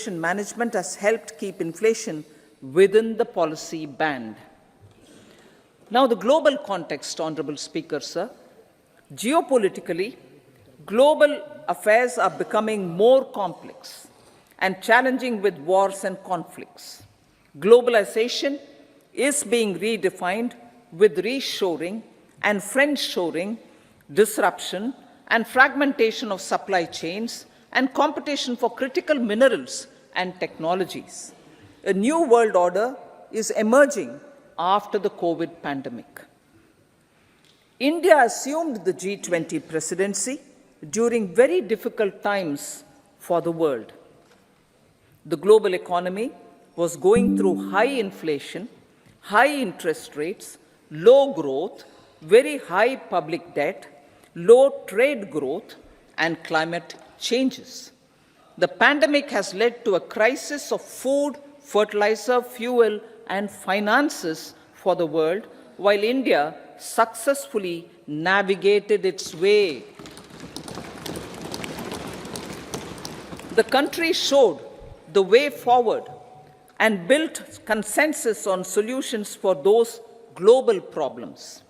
inflation management has helped keep inflation within the policy band. Now, the global context, Honorable Speaker, sir. Geopolitically, global affairs are becoming more complex and challenging with wars and conflicts. Globalization is being redefined with reshoring and friendshoring, disruption and fragmentation of supply chains, and competition for critical minerals and technologies. A new world order is emerging after the COVID pandemic. India assumed the G20 presidency during very difficult times for the world. The global economy was going through high inflation, high interest rates, low growth, very high public debt, low trade growth, and climate changes. The pandemic has led to a crisis of food, fertilizer, fuel, and finances for the world, while India successfully navigated its way. The country showed the way forward and built consensus on solutions for those global problems.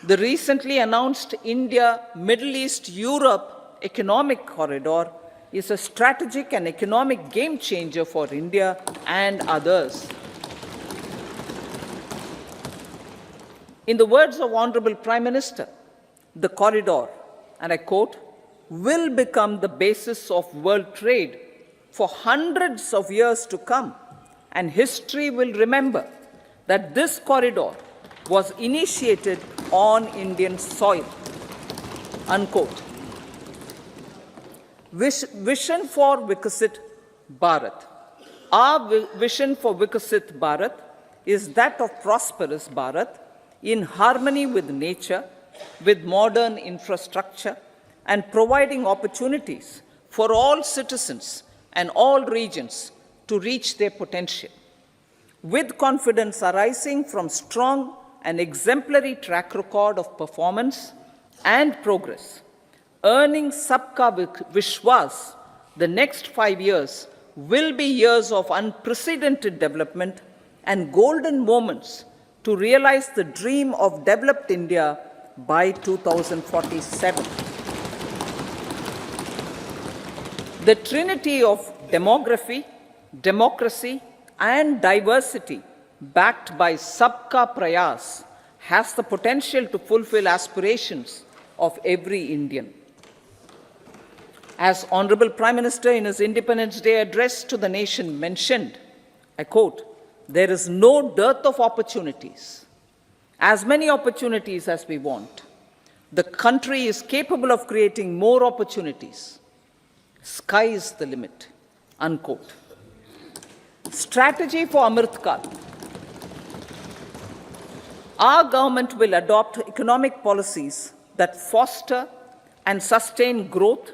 The recently announced India-Middle East-Europe economic corridor is a strategic and economic game changer for India and others. In the words of Honorable Prime Minister, the corridor, and I quote, will become the basis of world trade for hundreds of years to come, and history will remember that this corridor was initiated on Indian soil, unquote. Vision for Vikasit Bharat. Our vision for Vikasit Bharat is that of prosperous Bharat in harmony with nature, with modern infrastructure, and providing opportunities for all citizens and all regions to reach their potential. With confidence arising from strong and exemplary track record of performance and progress, earning Sabka Vishwas, the next 5 years will be years of unprecedented development and golden moments to realize the dream of developed India by 2047. The trinity of demography, democracy, and diversity backed by Sabka Prayas has the potential to fulfill aspirations of every Indian. As Honorable Prime Minister in his Independence Day address to the nation mentioned, I quote, there is no dearth of opportunities, as many opportunities as we want. The country is capable of creating more opportunities. Sky is the limit, unquote. Strategy for Amrit Kal. Our government will adopt economic policies that foster and sustain growth,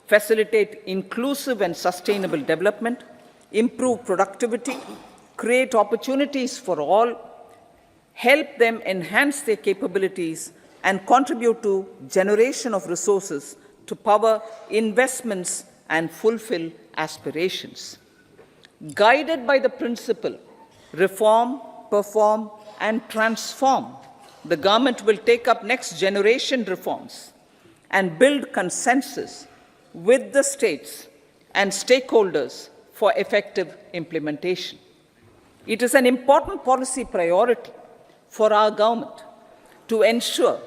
facilitate inclusive and sustainable development, improve productivity, create opportunities for all, help them enhance their capabilities, and contribute to generation of resources to power investments and fulfill aspirations. Guided by the principle, reform, perform, and transform, the government will take up next generation reforms and build consensus with the states and stakeholders for effective implementation. It is an important policy priority for our government to ensure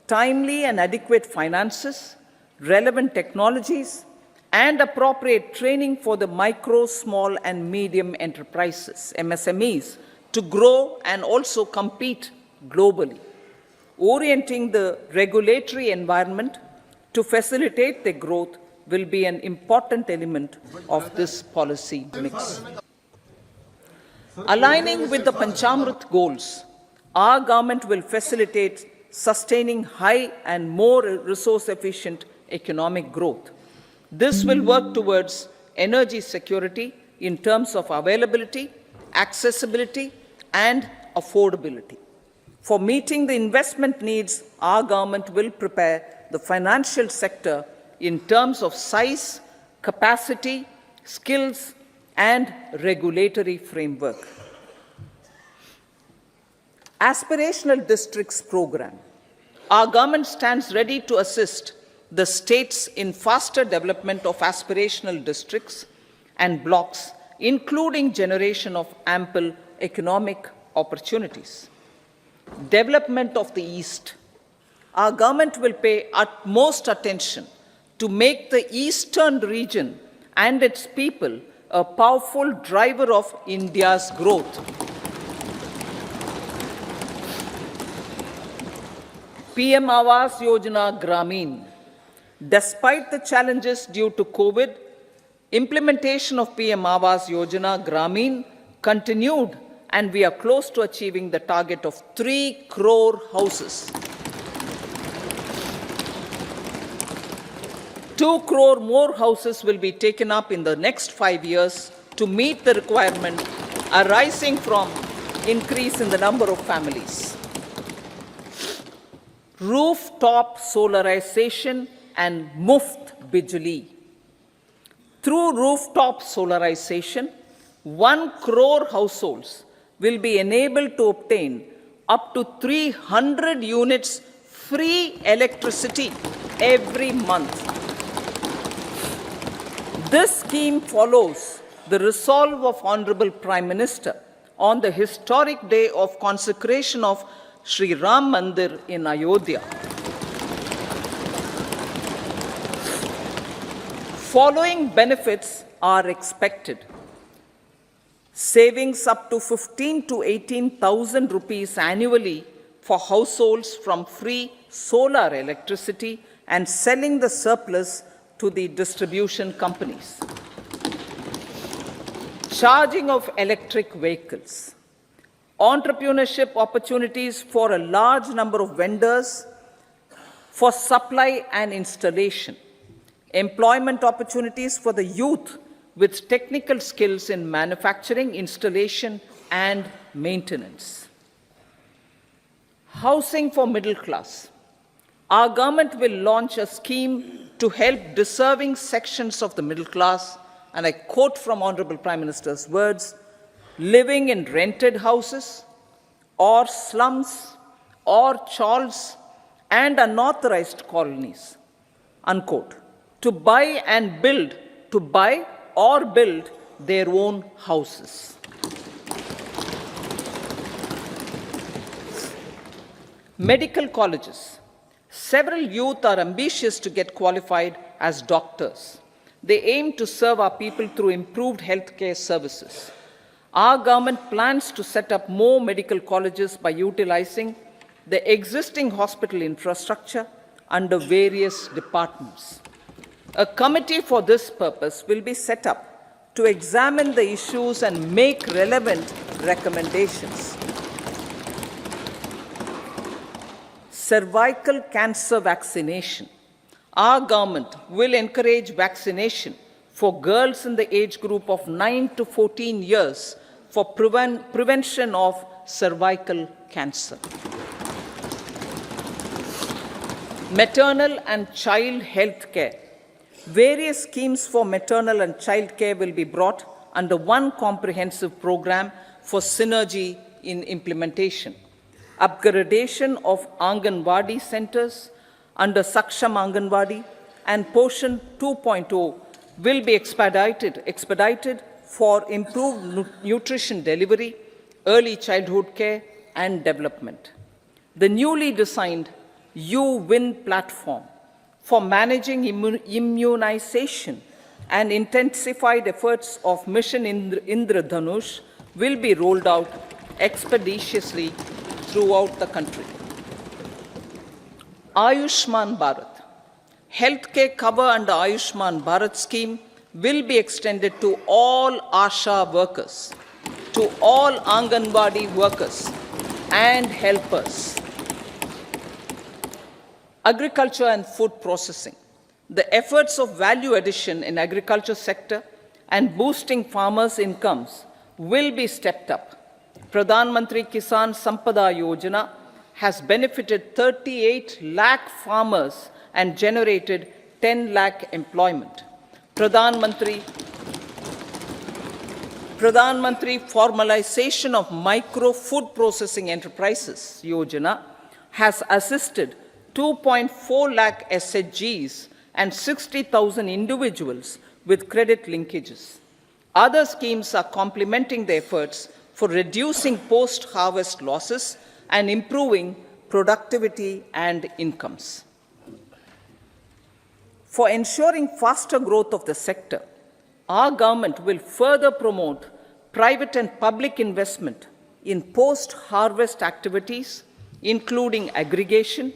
timely and adequate finances, relevant technologies, and appropriate training for the micro, small, and medium enterprises, MSMEs, to grow and also compete globally. Orienting the regulatory environment to facilitate their growth will be an important element of this policy mix. Aligning with the Panchamrit goals, our government will facilitate sustaining high and more resource-efficient economic growth. This will work towards energy security in terms of availability, accessibility, and affordability. For meeting the investment needs, our government will prepare the financial sector in terms of size, capacity, skills, and regulatory framework. Aspirational Districts Program. Our government stands ready to assist the states in faster development of aspirational districts and blocks, including generation of ample economic opportunities. Development of the East. Our government will pay utmost attention to make the eastern region and its people a powerful driver of India's growth. PM Awas Yojana Grameen. Despite the challenges due to COVID, implementation of PM Awas Yojana Grameen continued, and we are close to achieving the target of 3 crore houses. 2 crore more houses will be taken up in the next 5 years to meet the requirement arising from increase in the number of families. Rooftop solarization and Muft Bijli. Through rooftop solarization, 1 crore households will be enabled to obtain up to 300 units free electricity every month. This scheme follows the resolve of Honorable Prime Minister on the historic day of consecration of Sri Ram Mandir in Ayodhya. Following benefits are expected. Savings up to 15 to 18,000 rupees annually for households from free solar electricity and selling the surplus to the distribution companies. Charging of electric vehicles. Entrepreneurship opportunities for a large number of vendors for supply and installation. Employment opportunities for the youth with technical skills in manufacturing, installation, and maintenance. Housing for middle class. Our government will launch a scheme to help deserving sections of the middle class, and I quote from Honorable Prime Minister's words, living in rented houses or slums or chawls and unauthorized colonies, unquote, to buy or build their own houses. Medical colleges. Several youth are ambitious to get qualified as doctors. They aim to serve our people through improved healthcare services. Our government plans to set up more medical colleges by utilizing the existing hospital infrastructure under various departments. A committee for this purpose will be set up to examine the issues and make relevant recommendations. Cervical cancer vaccination. Our government will encourage vaccination for girls in the age group of 9 to 14 years for prevention of cervical cancer. Maternal and child health care. Various schemes for maternal and child care will be brought under one comprehensive program for synergy in implementation. Upgradation of Anganwadi centers under Saksham Anganwadi and Poshan 2.0 will be expedited for improved nutrition delivery, early childhood care, and development. The newly designed U-Win platform for managing immunization and intensified efforts of Mission Indradhanush will be rolled out expeditiously throughout the country. Ayushman Bharat. Healthcare cover under Ayushman Bharat scheme will be extended to all ASHA workers, to all Anganwadi workers and helpers. Agriculture and food processing. The efforts of value addition in agriculture sector and boosting farmers' incomes will be stepped up. Pradhan Mantri Kisan Sampada Yojana has benefited 38 lakh farmers and generated 10 lakh employment. Pradhan Mantri Pradhan Mantri Formalization of Micro Food Processing Enterprises Yojana has assisted 2.4 lakh SHGs and 60,000 individuals with credit linkages. Other schemes are complementing the efforts for reducing post-harvest losses and improving productivity and incomes. For ensuring faster growth of the sector, our government will further promote private and public investment in post-harvest activities, including aggregation,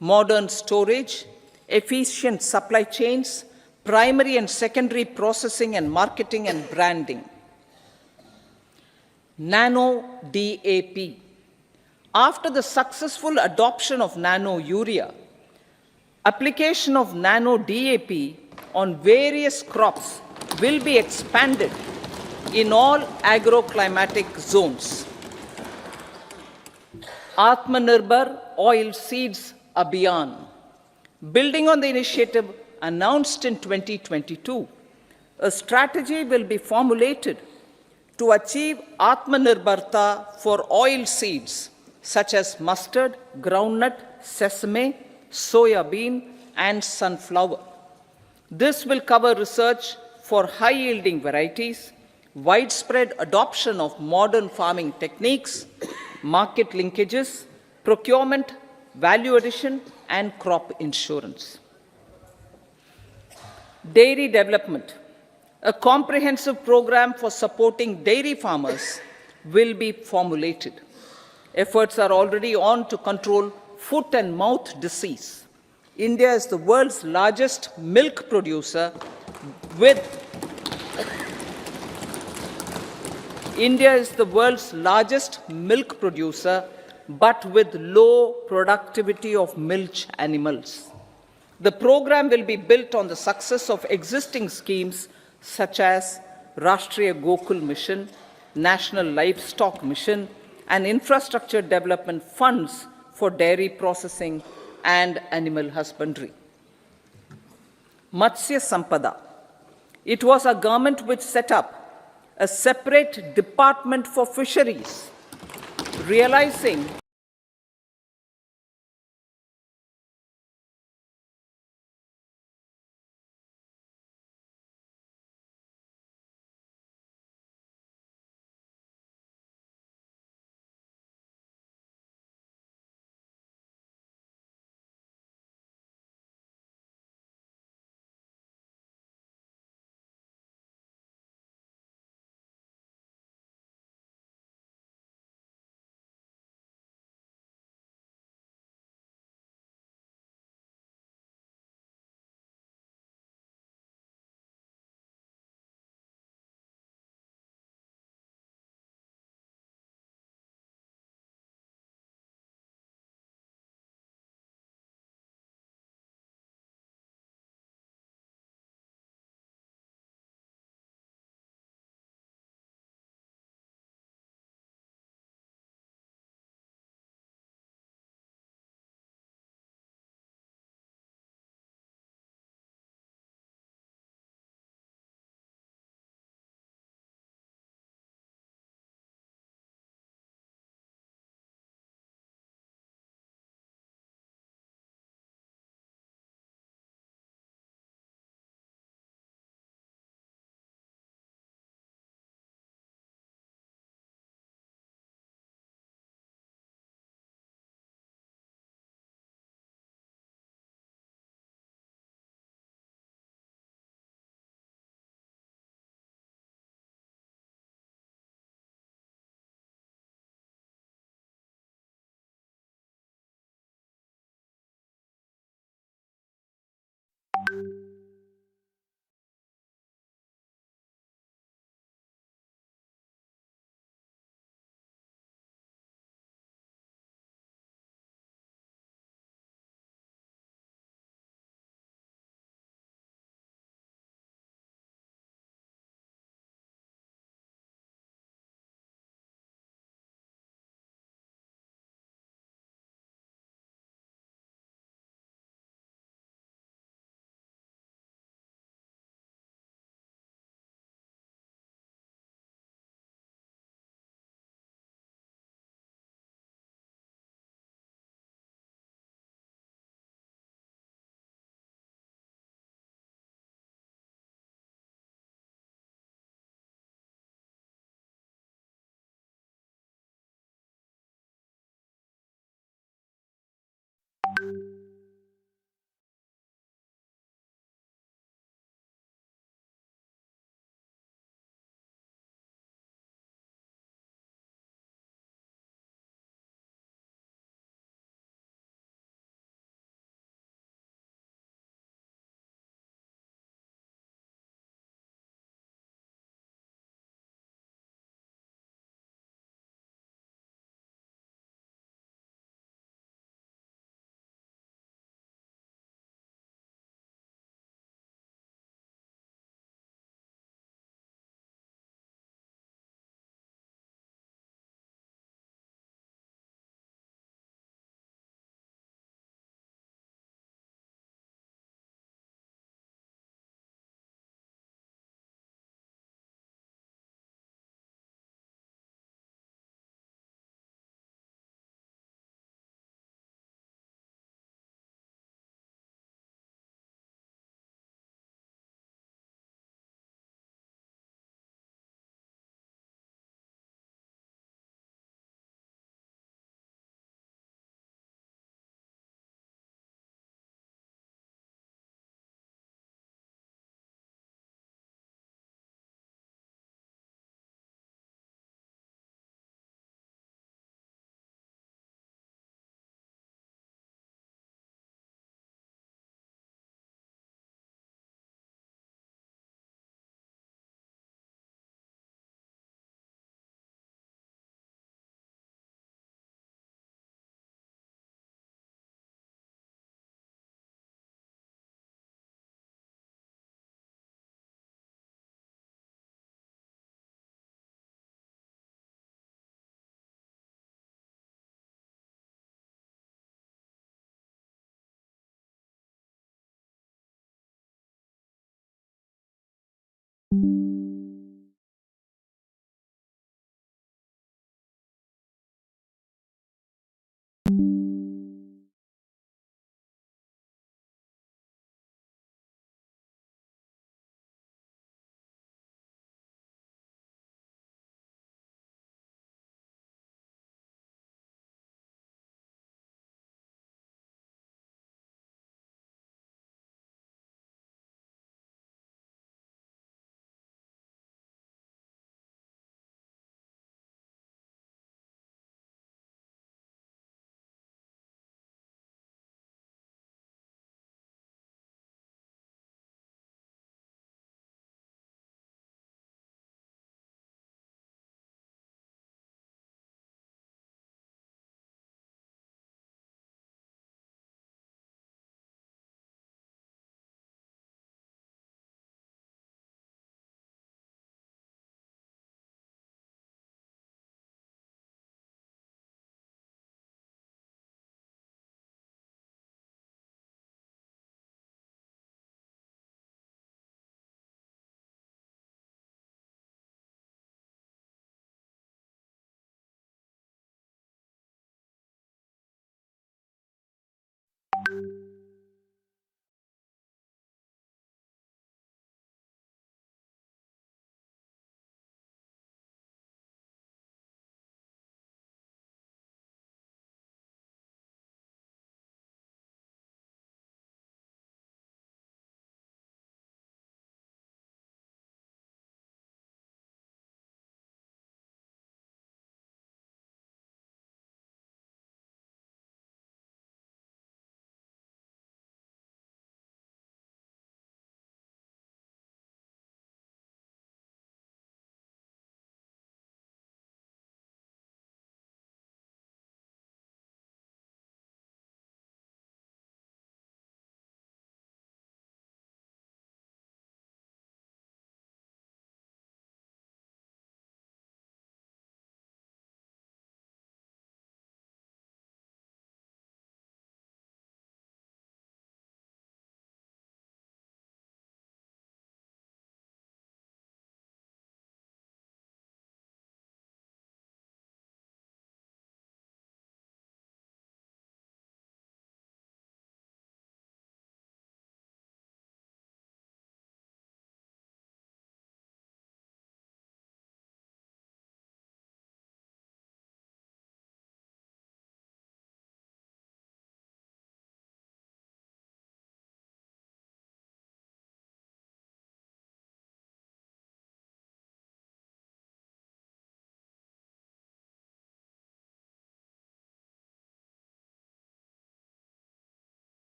modern storage, efficient supply chains, primary and secondary processing and marketing and branding. Nano DAP. After the successful adoption of nano urea, application of nano DAP on various crops will be expanded in all agroclimatic zones. Atmanirbhar Oil Seeds Abhiyan. Building on the initiative announced in 2022, a strategy will be formulated to achieve Atmanirbharta for oil seeds such as mustard, groundnut, sesame, soya bean, and sunflower. This will cover research for high-yielding varieties, widespread adoption of modern farming techniques, market linkages, procurement, value addition, and crop insurance. Dairy development. A comprehensive program for supporting dairy farmers will be formulated. Efforts are already on to control foot and mouth disease. India is the world's largest milk producer with but with low productivity of milch animals. The program will be built on the success of existing schemes such as Rashtriya Gokul Mission, National Livestock Mission, and infrastructure development funds for dairy processing and animal husbandry. Matsya Sampada. It was our government which set up a separate department for fisheries, realizing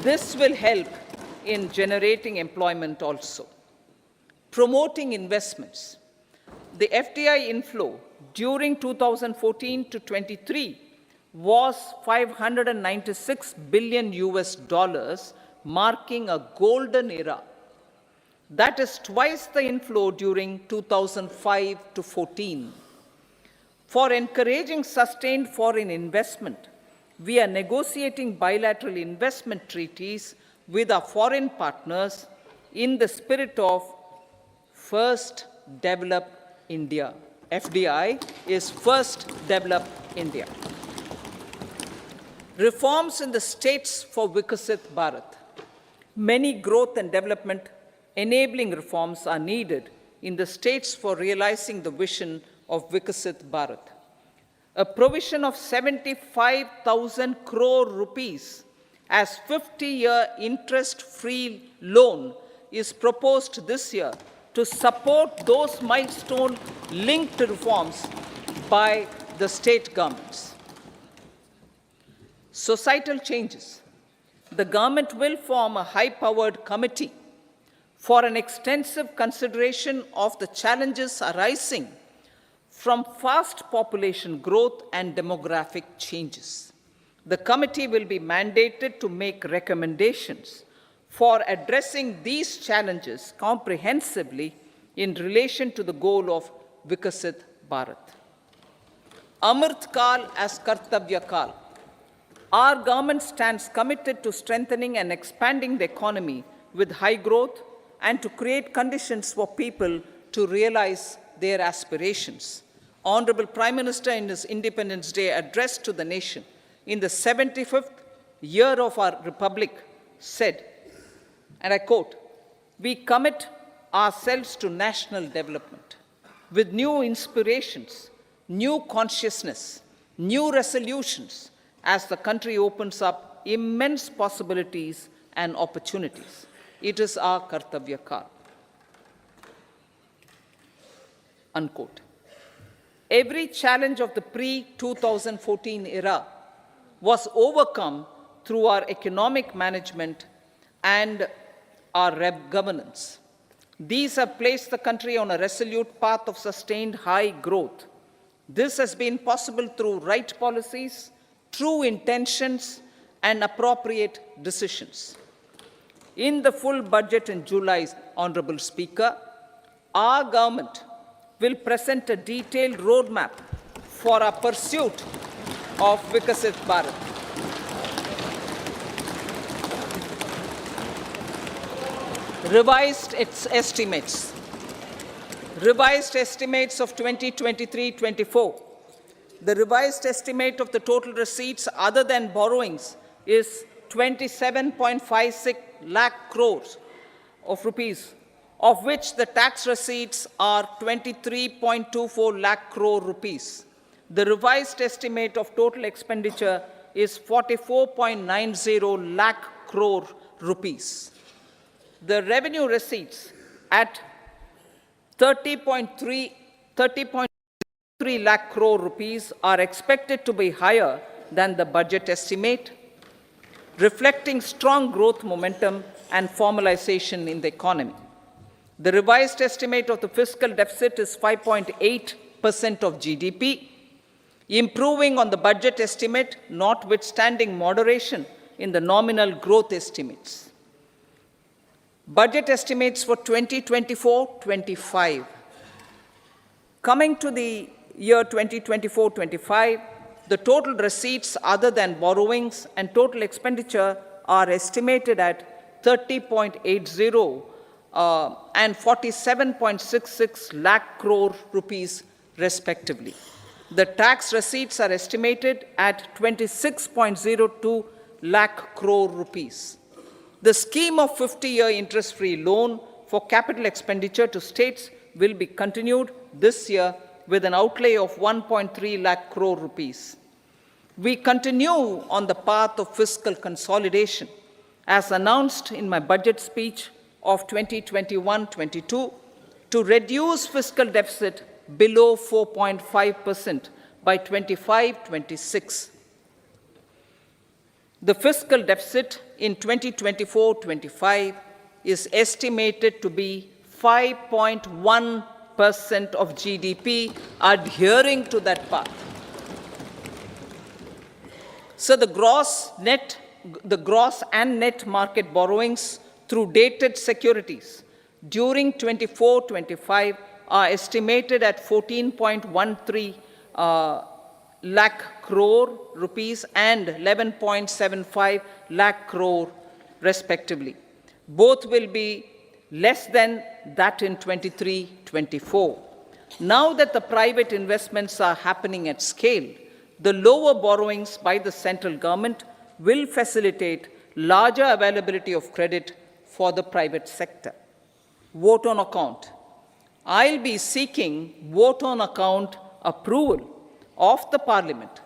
This will help in generating employment also. Promoting investments. The FDI inflow during 2014 to 23 was 596 billion US dollars, marking a golden era. That is twice the inflow during 2005 to 14. For encouraging sustained foreign investment, we are negotiating bilateral investment treaties with our foreign partners in the spirit of First Develop India. FDI is First Develop India. Reforms in the states for Vikasit Bharat. Many growth and development enabling reforms are needed in the states for realizing the vision of Vikasit Bharat. A provision of 75,000 crore rupees as 50-year interest-free loan is proposed this year to support those milestone-linked reforms by the state governments. Societal changes. The government will form a high-powered committee for an extensive consideration of the challenges arising from fast population growth and demographic changes. The committee will be mandated to make recommendations for addressing these challenges comprehensively in relation to the goal of Vikasit Bharat. Amrit Kal as Kartavya Kal. Our government stands committed to strengthening and expanding the economy with high growth and to create conditions for people to realize their aspirations. Honorable Prime Minister, in his Independence Day address to the nation in the 75th year of our Republic, said, and I quote, "We commit ourselves to national development with new inspirations, new consciousness, new resolutions as the country opens up immense possibilities and opportunities. It is our Kartavya Kal." Unquote. Every challenge of the pre-2014 era was overcome through our economic management and our governance. These have placed the country on a resolute path of sustained high growth. This has been possible through right policies, true intentions, and appropriate decisions. In the full budget in July, Honorable Speaker, our government will present a detailed roadmap for our pursuit of Vikasit Bharat. Revised estimates of 2023-24. The revised estimate of the total receipts other than borrowings is 27.56 lakh crores of rupees, of which the tax receipts are 23.24 lakh crore rupees. The revised estimate of total expenditure is 44.90 lakh crore rupees. The revenue receipts at 30.3 lakh crore rupees are expected to be higher than the budget estimate, reflecting strong growth momentum and formalization in the economy. The revised estimate of the fiscal deficit is 5.8% of GDP, improving on the budget estimate, notwithstanding moderation in the nominal growth estimates. Budget estimates for 2024-25. Coming to the year 2024-25, the total receipts other than borrowings and total expenditure are estimated at 30.80 and 47.66 lakh crore rupees respectively. The tax receipts are estimated at 26.02 lakh crore rupees. The scheme of 50-year interest-free loan for capital expenditure to states will be continued this year with an outlay of 1.3 lakh crore rupees. We continue on the path of fiscal consolidation, as announced in my budget speech of 2021-22, to reduce fiscal deficit below 4.5% by 25-26. The fiscal deficit in 2024-25 is estimated to be 5.1% of GDP, adhering to that path. So the gross and net market borrowings through dated securities during 24-25 are estimated at 14.13 lakh crore rupees and 11.75 lakh crore respectively. Both will be less than that in 23-24. Now that the private investments are happening at scale, the lower borrowings by the central government will facilitate larger availability of credit for the private sector. Vote on account. I'll be seeking vote on account approval of the Parliament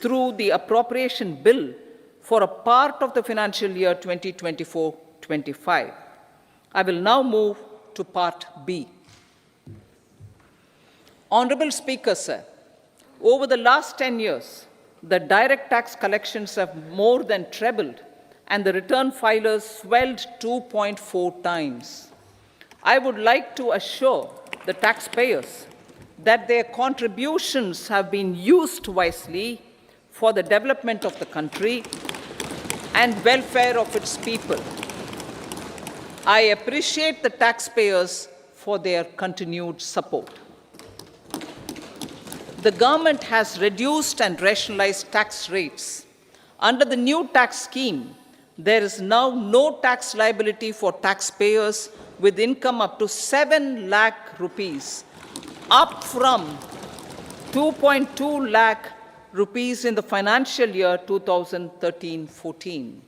through the appropriation bill for a part of the financial year 2024-25. I will now move to Part B. Honorable Speaker, sir, over the last 10 years, the direct tax collections have more than trebled and the return filers swelled 2.4 times. I would like to assure the taxpayers that their contributions have been used wisely for the development of the country and welfare of its people. I appreciate the taxpayers for their continued support. The government has reduced and rationalized tax rates. Under the new tax scheme, there is now no tax liability for taxpayers with income up to 7 lakh rupees, up from 2.2 lakh rupees in the financial year 2013-14.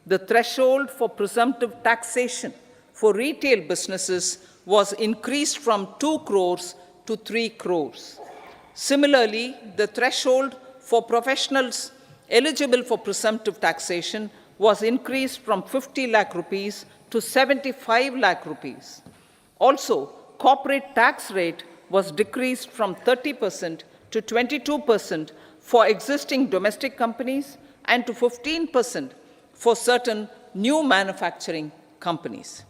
The threshold for presumptive taxation for retail businesses was increased from 2 crores to 3 crores. Similarly, the threshold for professionals eligible for presumptive taxation was increased from 50 lakh rupees to 75 lakh rupees. Also, corporate tax rate was decreased from 30% to 22% for existing domestic companies and to 15% for certain new manufacturing companies.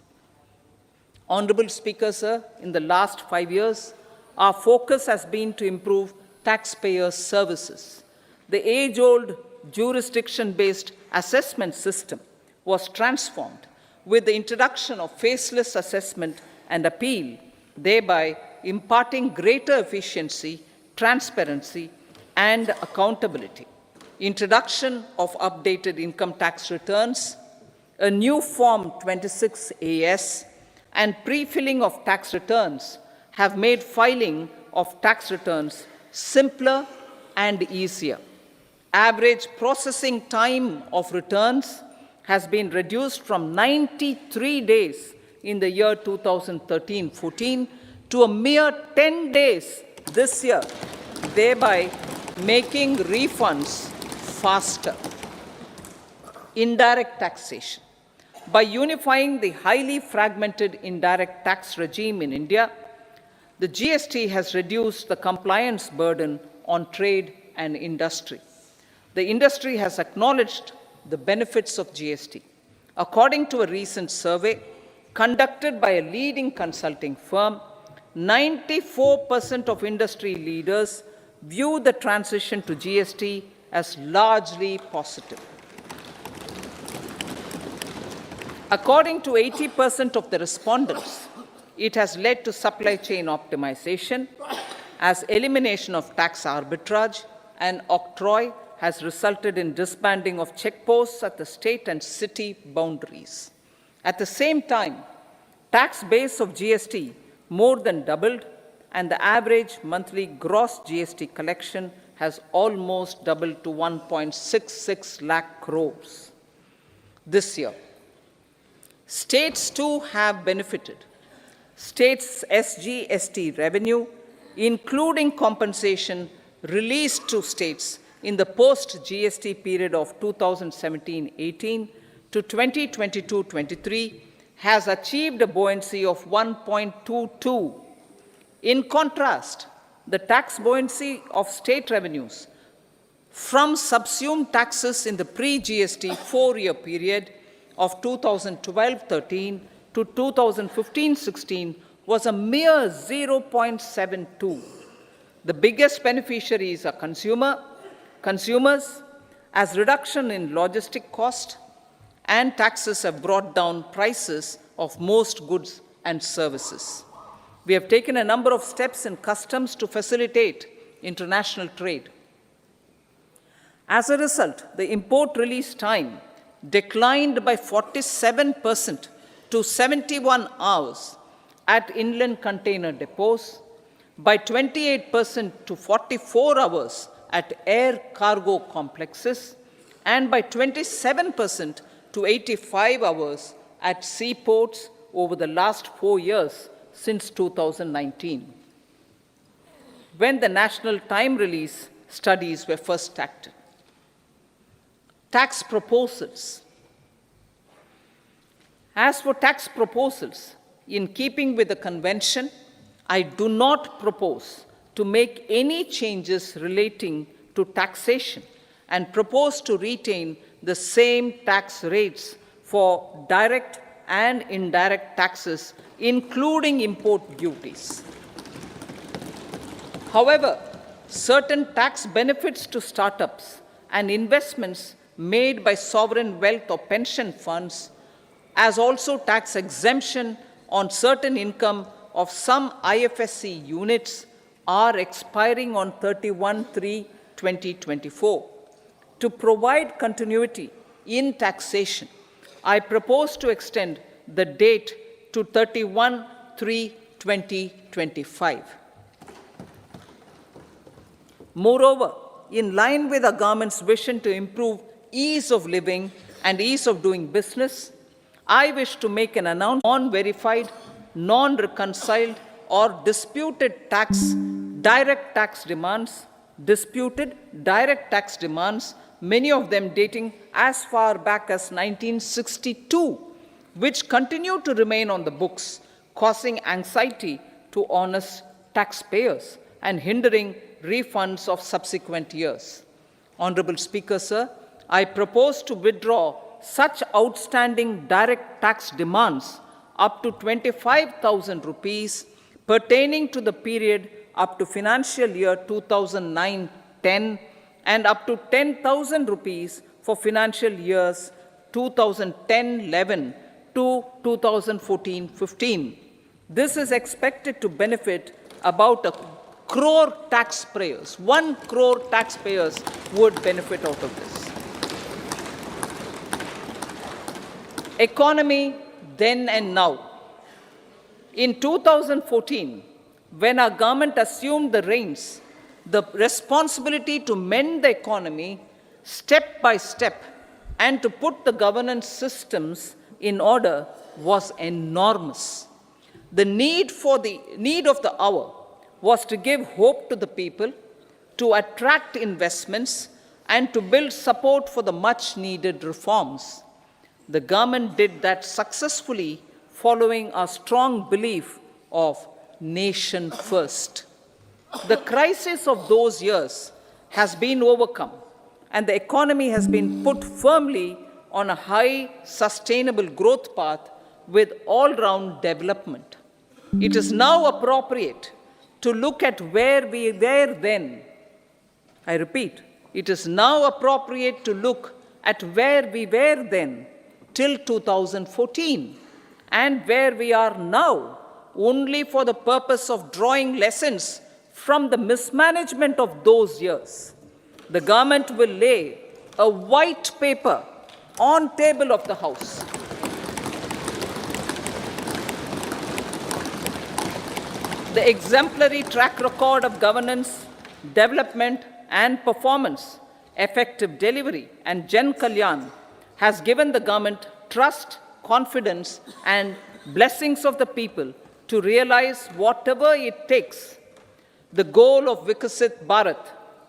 Honorable Speaker, sir, in the last 5 years, our focus has been to improve taxpayer services. The age-old jurisdiction-based assessment system was transformed with the introduction of faceless assessment and appeal, thereby imparting greater efficiency, transparency, and accountability. Introduction of updated income tax returns, a new Form 26AS, and pre-filling of tax returns have made filing of tax returns simpler and easier. Average processing time of returns has been reduced from 93 days in the year 2013-14 to a mere 10 days this year, thereby making refunds faster. Indirect taxation. By unifying the highly fragmented indirect tax regime in India, the GST has reduced the compliance burden on trade and industry. The industry has acknowledged the benefits of GST. According to a recent survey, conducted by a leading consulting firm, 94% of industry leaders view the transition to GST as largely positive. According to 80% of the respondents, it has led to supply chain optimization, as elimination of tax arbitrage and octroi has resulted in disbanding of checkposts at the state and city boundaries. At the same time, tax base of GST more than doubled, and the average monthly gross GST collection has almost doubled to 1.66 lakh crores this year. States too have benefited. States' SGST revenue, including compensation released to states in the post-GST period of 2017-18 to 2022-23, has achieved a buoyancy of 1.22. In contrast, the tax buoyancy of state revenues from subsumed taxes in the pre-GST four-year period of 2012-13 to 2015-16 was a mere 0.72. The biggest beneficiaries are consumers, as reduction in logistic cost and taxes have brought down prices of most goods and services. We have taken a number of steps in customs to facilitate international trade. As a result, the import release time declined by 47% to 71 hours at inland container depots, by 28% to 44 hours at air cargo complexes, and by 27% to 85 hours at seaports over the last 4 years since 2019, when the national time release studies were first acted. Tax proposals. As for tax proposals, in keeping with the convention, I do not propose to make any changes relating to taxation and propose to retain the same tax rates for direct and indirect taxes, including import duties. However, certain tax benefits to startups and investments made by sovereign wealth or pension funds, as also tax exemption on certain income of some IFSC units, are expiring on 31/3/2024. To provide continuity in taxation, I propose to extend the date to 31/3/2025. Moreover, in line with our government's vision to improve ease of living and ease of doing business, I wish to make an announcement on non-verified, non-reconciled, or disputed direct tax demands, many of them dating as far back as 1962, which continue to remain on the books, causing anxiety to honest taxpayers and hindering refunds of subsequent years. Honorable Speaker, sir, I propose to withdraw such outstanding direct tax demands up to 25,000 rupees pertaining to the period up to financial year 2009-10 and up to 10,000 rupees for financial years 2010-11 to 2014-15. This is expected to benefit about 1 crore taxpayers. 1 crore taxpayers would benefit out of this. Economy then and now. In 2014, when our government assumed the reins, the responsibility to mend the economy step by step and to put the governance systems in order was enormous. The need of the hour was to give hope to the people, to attract investments, and to build support for the much-needed reforms. The government did that successfully, following a strong belief of nation first. The crisis of those years has been overcome, and the economy has been put firmly on a high, sustainable growth path with all-round development. It is now appropriate to look at where we were then. I repeat, it is now appropriate to look at where we were then till 2014 and where we are now, only for the purpose of drawing lessons from the mismanagement of those years. The government will lay a white paper on table of the House. The exemplary track record of governance, development, and performance, effective delivery, and Jan Kalyan has given the government trust, confidence, and blessings of the people to realize whatever it takes, the goal of Vikasit Bharat,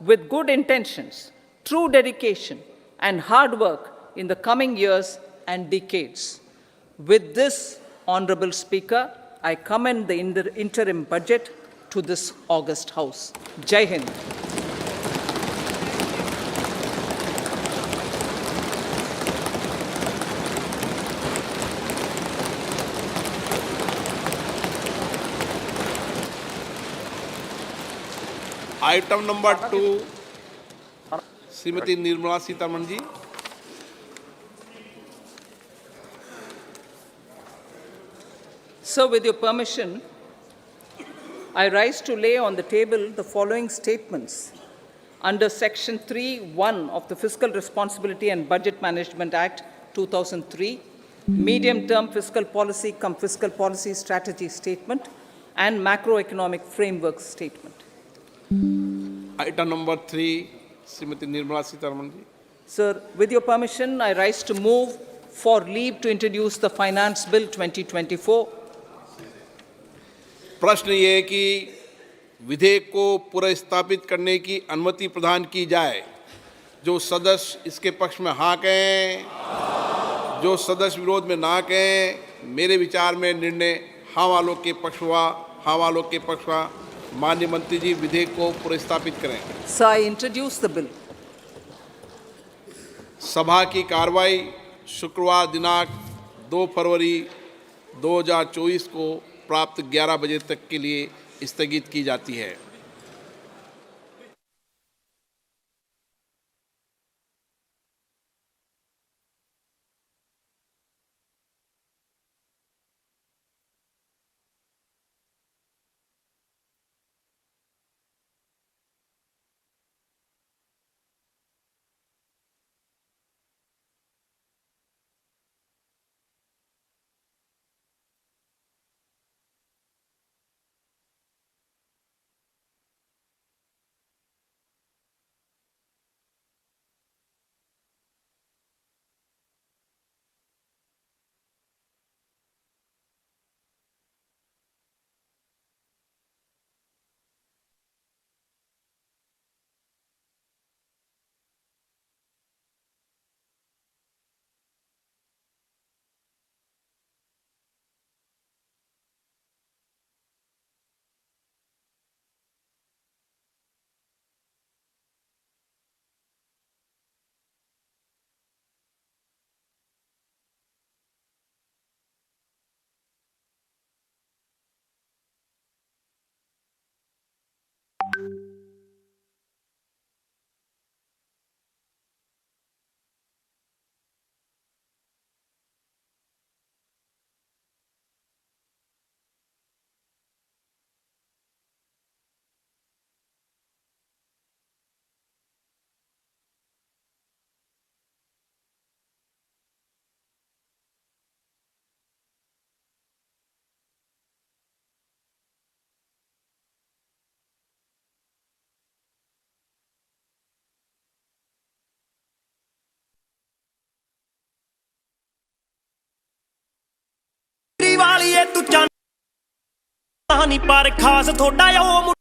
with good intentions, true dedication, and hard work in the coming years and decades. With this, Honorable Speaker, I commend the interim budget to this august House. Jai Hind. Item number 2 Shrimati Nirmala Sitharaman ji. So, with your permission, I rise to lay on the table the following statements under Section 3(1) of the Fiscal Responsibility and Budget Management Act 2003, Medium-Term Fiscal Policy cum Fiscal Policy Strategy Statement, and Macroeconomic Framework Statement. Item number 3, Srimati Nirmala Sitharaman ji. Sir, with your permission, I rise to move for leave to introduce the Finance Bill 2024. प्रश्न ये है कि विधेयक को पुनर्स्थापित करने की अनुमति प्रदान की जाए। जो सदस्य इसके पक्ष में हाँ कहें, जो सदस्य विरोध में ना कहें। मेरे विचार में निर्णय हाँ वालों के पक्ष हुआ, हाँ वालों के पक्ष हुआ। माननीय मंत्री जी विधेयक को पुनर्स्थापित करें। Sir, I introduce the bill. सभा की कार्रवाई शुक्रवार दिनांक 2 फरवरी 2024 को प्राप्त 11 बजे तक के लिए स्थगित की जाती है। ਵਾਲੀਏ ਤੂੰ ਚਾਹਨਾ ਨਹੀਂ ਪਰ ਖਾਸ ਥੋੜਾ ਉਹ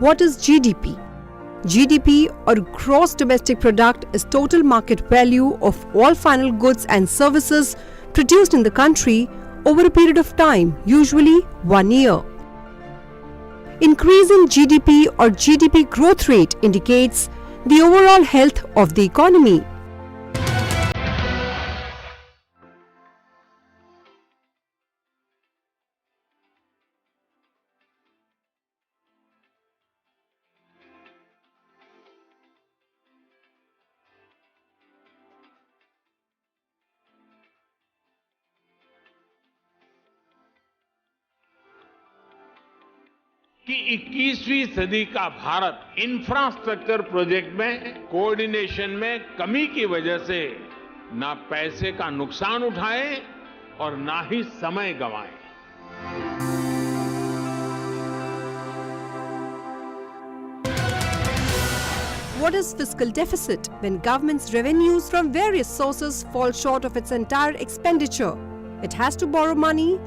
What is GDP? GDP, or Gross Domestic Product, is total market value of all final goods and services produced in the country over a period of time, usually 1 year. Increasing GDP or GDP growth rate indicates the overall health of the economy. कि 21वीं सदी का Bharat infrastructure project में coordination में कमी की वजह से ना पैसे का नुकसान उठाए और ना ही समय गंवाए। What is fiscal deficit? When government's revenues from various sources fall short of its entire expenditure, it has to borrow money